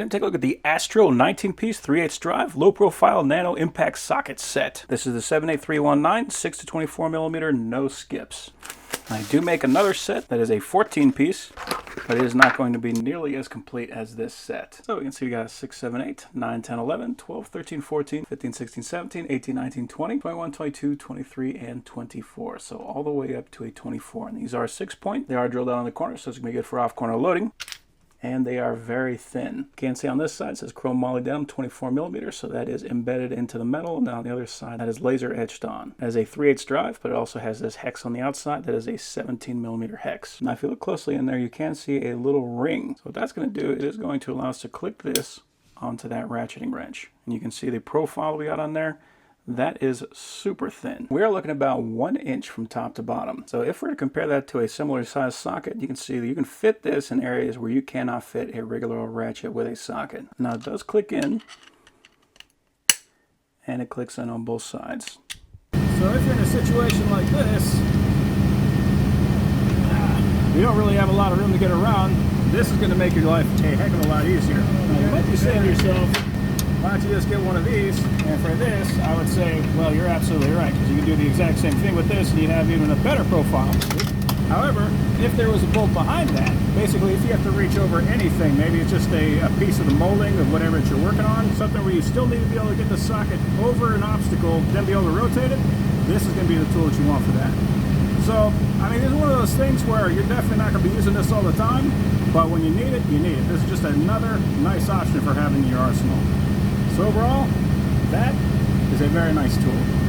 Today, take a look at the Astro 19-piece 3/8 drive low-profile nano impact socket set. This is the 78319, 6 to 24 millimeter, no skips. I do make another set that is a 14-piece, but it is not going to be nearly as complete as this set. So you can see we got 6, 7, 8, 9, 10, 11, 12, 13, 14, 15, 16, 17, 18, 19, 20, 21, 22, 23, and 24. So all the way up to a 24. And these are 6-point. They are drilled out on the corner, so it's going to be good for off-corner loading. And they are very thin. Can't see on this side, it says chrome moly denim 24 millimeters, so that is embedded into the metal. And on the other side, that is laser etched on. It has a 3/8 drive, but it also has this hex on the outside that is a 17 millimeter hex. Now, if you look closely in there, you can see a little ring. So what that's going to do, it is going to allow us to click this onto that ratcheting wrench. And you can see the profile we got on there. That is super thin. We are looking about 1 inch from top to bottom. So if we're to compare that to a similar size socket, you can see that you can fit this in areas where you cannot fit a regular ratchet with a socket. Now it does click in, and it clicks in on both sides. So if you're in a situation like this, you don't really have a lot of room to get around, this is going to make your life a heck of a lot easier. Now you might be saying to yourself, why don't you just get one of these? And for this, I would say, well, you're absolutely right, because you can do the exact same thing with this and you have even a better profile. However, if there was a bolt behind that, basically if you have to reach over anything, maybe it's just a piece of the molding of whatever it you're working on, something where you still need to be able to get the socket over an obstacle, then be able to rotate it, this is going to be the tool that you want for that. So, I mean, it's one of those things where you're definitely not going to be using this all the time, but when you need it, you need it. This is just another nice option for having in your arsenal. So overall, that is a very nice tool.